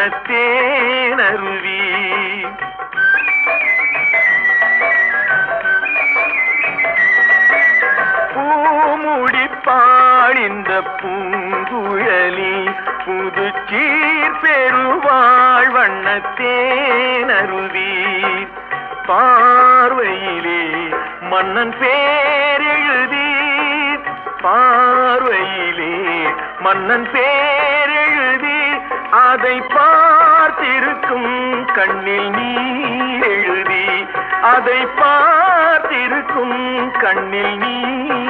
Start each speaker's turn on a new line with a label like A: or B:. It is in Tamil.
A: வண்ணத்தேனருவி. பூமுடிப்பாள் இந்த பூங்குழலி, புது சீர் பெறுவாள் வண்ணத்தேனருவி. பார்வையிலே மன்னன் பேரெழுதி, பார்வையிலே மன்னன் பேரெழுதி, அதை பார்த்திருக்கும் கண்ணில் நீர் எழுதி, அதை பார்த்திருக்கும் கண்ணில் நீர்